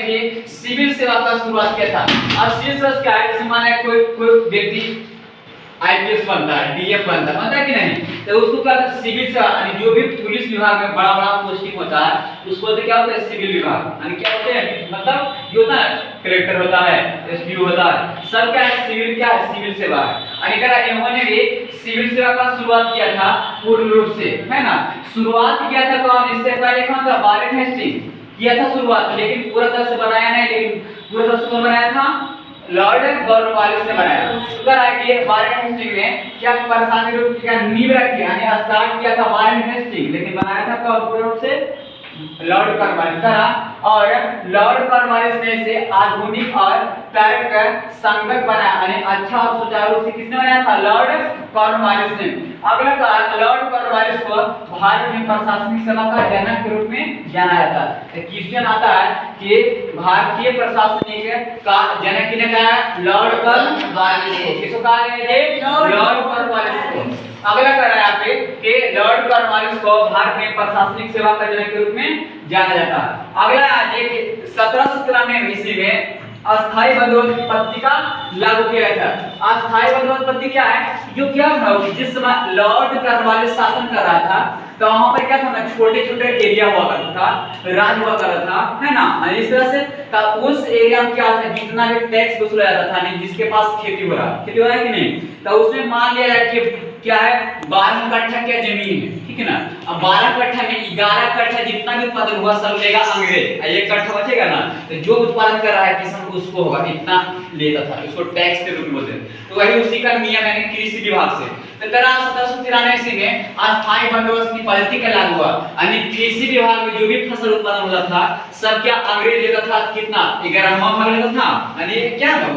कि सिविल सेवा का शुरुआत किया था। अब सिविल सेवा क्या है, जैसे मान लिया कोई व्यक्ति आईपीएस बनता है, डीएम बनता है कि नहीं, तो उसको क्या होता है सिविल सेवा, यानी जो भी पुलिस विभाग में बड़ा बड़ा पोस्टिंग होता है उसको बोलते क्या होता है सिविल विभाग, यानी क्या होते हैं मतलब जो होता है कलेक्टर होता है, एसपीओ होता है, सब क्या है सिविल, क्या है सिविल सेवा है। यानी क्या इन्होंने भी सिविल सेवा का शुरुआत किया था पूर्ण रूप से, है ना। शुरुआत किया था कौन, इससे पहले कौन था, वारेन हेस्टिंग किया था शुरुआत, लेकिन पूरा तरह से बनाया नहीं, लेकिन पूरा तरह से कौन बनाया था, लॉर्ड कॉर्नवालिस ने बनाया। अगर आगे वारेन हेस्टिंग ने क्या परेशानी रूप क्या नींव रखी, यानी स्टार्ट किया था वारेन हेस्टिंग, लेकिन बनाया था कौन पूर्ण रूप से, लॉर्ड कॉर्नवालिस का। और लॉर्ड कॉर्नवालिस ने इसे आधुनिक और तर्क संगत बनाया, यानी अच्छा और सुचारू रूप से किसने बनाया था, लॉर्ड कॉर्नवालिस ने। अगला का लॉर्ड कॉर्नवालिस को भारत में प्रशासनिक सेवा का जनक के रूप में जाना जाता है। क्वेश्चन आता है कि भारतीय प्रशासनिक का जनक किसने कहा, लॉर्ड कॉर्नवालिस को। किसको कहा गया है, लॉर्ड कॉर्नवालिस को। अगला कर रहा है यहाँ पे कि लॉर्ड कॉर्नवालिस को भारत में प्रशासनिक सेवा का जनक के रूप में जाना जाता है। अगला देखिए 1793 ईस्वी में अस्थायी बंदोबस्त पत्रिका लागू किया गया था। अस्थायी बंदोबस्त पत्रिका क्या है, जो क्या था जिस समय लॉर्ड कॉर्नवालिस शासन कर रहा था तो वहां पर क्या था ना, छोटे छोटे एरिया हुआ करता था, राज हुआ करता था, है ना। इस तरह से उस एरिया में क्या था, जितना भी टैक्स वसूला जाता था, नहीं जिसके पास खेती हो रहा है कि नहीं, तो उसमें मान लिया जाए कि क्या है 12 कट्ठा क्या जमीन है, ठीक है ना। अब 12 कट्ठा में 11 कट्ठा जितना भी उत्पादन हुआ सब लेगा अंग्रेज, 1 कट्ठा बचेगा ना, तो जो उत्पादन कर रहा है किसान उसको होगा इतना लेता था, इसको टैक्स के रूप में बोलते हैं। तो वही उसी का नियम है कृषि विभाग से। तो 1793 ईस्वी में अस्थायी बंदोबस्त की पद्धति का लागू हुआ, यानी कृषि विभाग में जो भी फसल उत्पादन होता था सब क्या अंग्रेज लेता था, कितना 11वां भाग लेता था, यानी क्या था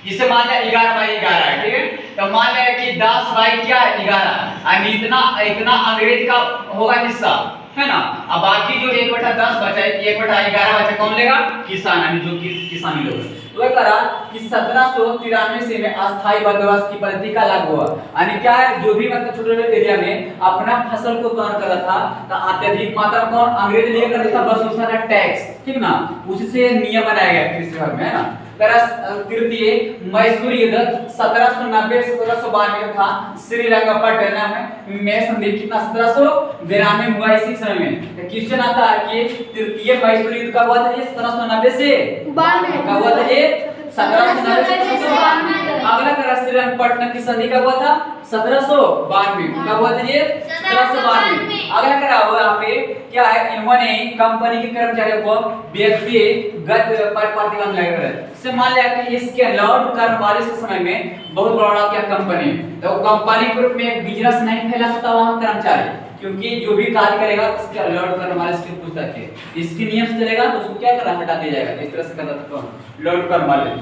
जिसे मान लिया 11/11 है, ठीक है। तो मान लिया कि 10 क्या है 11, यानी इतना इतना अंग्रेज का होगा हिस्सा, है ना। अब बाकी जो 1/10 बचा, 1/11 बचा, कौन लेगा, किसान, यानी जो किसानी लोग। तो वह करा कि 1793 से में अस्थायी बंदोबस्त की पद्धति का लागू हुआ, यानी क्या है जो भी मतलब छोटे छोटे एरिया में अपना फसल को उत्पादन कर रहा था तो अत्यधिक मात्रा में कौन अंग्रेज लिया करता था, बस उसका टैक्स, ठीक ना। उसी से नियम बनाया गया कृषि विभाग में, है ना। तृतीय मैसूर युद्ध 1790 से 1792 था श्रीरंगपट्टनम में संधि कितना 1792 हुआ इसी समय में। तो क्वेश्चन आता है कि तृतीय मैसूर युद्ध कब हुआ था, ये 1790 से 92 कब हुआ था, ये 1790 से 1792। अगला करा श्रीरंगपट्टनम की संधि कब हुआ था, 1792 कब हुआ था, ये 1792। अगला करा हुआ यहाँ पे क्या है, इन्होंने कंपनी के कर्मचारियों को व्यक्तिगत पर प्रतिबंध लगा रहा है। मान लिया कि इसके लॉर्ड कॉर्नवालिस के समय में बहुत बड़ा क्या कंपनी, तो कंपनी के रूप में बिजनेस नहीं फैला सकता वहां कर्मचारी, क्योंकि जो भी कार्य करेगा उसके लॉर्ड कॉर्नवालिस की पूछताछ है, इसके नियम से चलेगा तो उसको क्या करना, हटा दिया जाएगा। इस तरह से करता था लॉर्ड कॉर्नवालिस।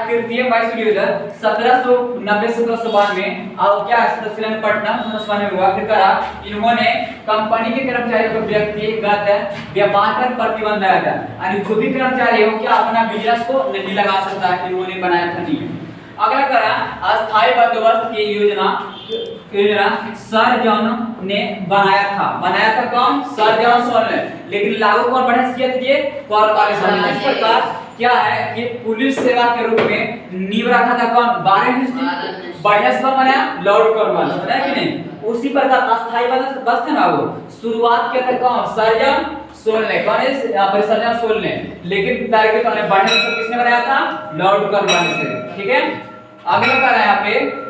तृतीय मैसूर युद्ध 1790 से 1792 और क्या श्रीरंगपट्टनम 1792 हुआ। फिर करा इन्होंने कंपनी के कर्मचारियों को व्यक्तिगत व्यापार पर प्रतिबंध लगाया था, यानी जो भी कर्मचारी हो क्या अपना बिजनेस को नहीं लगा सकता, इन्होंने बनाया था नियम। अगला करा अस्थायी बंदोबस्त की योजना सर जॉन ने बनाया था कौन, सर जॉन सॉल ने, लेकिन लागू कौन बढ़िया किया था, ये कॉर्नवालिस ने। इस प्रकार क्या है कि पुलिस सेवा के रूप में नींव रखा था कौन, वारेन हेस्टिंग, बढ़िया से बनाया लॉर्ड कॉर्नवालिस, बनाया कि नहीं। उसी प्रकार अस्थायी बंदोबस्त है ना, वो शुरुआत किया था कौन, सर जॉन सोल ने, कौन है सर जॉन सोल ने, लेकिन टारगेट वाले बढ़िया से किसने बनाया था, लॉर्ड कॉर्नवालिस ने, ठीक है। अगला क्या है यहाँ पे,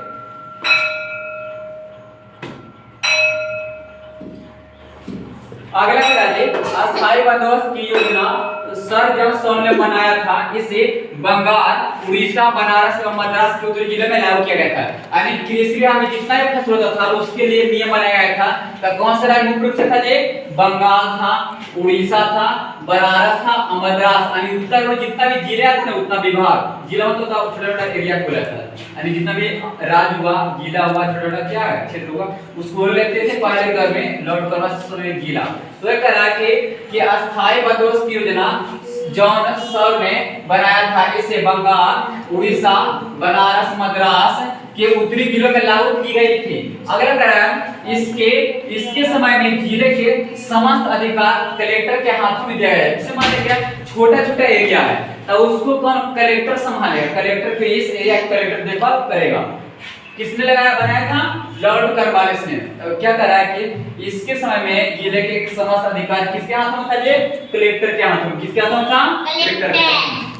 अगला क्या है अस्थायी बंदोबस्त की योजना सर जॉन सॉल ने बनाया था। इसे बंगाल, उड़ीसा, बनारस एवं मद्रास के उत्तरी जिले में लागू किया गया था, यानी कृषि में जितना भी फसल होता था उसके लिए नियम बनाया गया था। तो कौन सा राज्य मुख्य रूप से था, ये बंगाल था, उड़ीसा था, बनारस था, मद्रास, यानी उत्तर में जितना भी जिले आते थे उतना विभाग, जिला मतलब छोटा छोटा एरिया को लेता था, यानी जितना भी राज्य हुआ, जिला हुआ, छोटा छोटा क्या है क्षेत्र हुआ, उसको लेते थे पहले दौर में लॉर्ड कॉर्नवालिस में जिला। तो एक करा कि अस्थायी बंदोबस्त की योजना जॉन सॉल ने बनाया था। इसे बंगाल, उड़ीसा, बनारस, मद्रास के उत्तरी जिलों में लागू की गई थी। अगला करा इसके समय में जिले के समस्त अधिकार कलेक्टर के हाथों में दिया गया। जैसे मान लीजिए छोटा छोटा एरिया है तो उसको कौन कलेक्टर संभालेगा, कलेक्टर फिर इस एरिया का कलेक्टर देखभाल करेगा। किसने लगाया बनाया था, लॉर्ड कॉर्नवालिस ने। तो क्या करा है कि इसके समय में जिले के समस्त अधिकार किसके हाथ में था, ये कलेक्टर के हाथ में। किसके हाथ में था, कलेक्टर के हाथ में।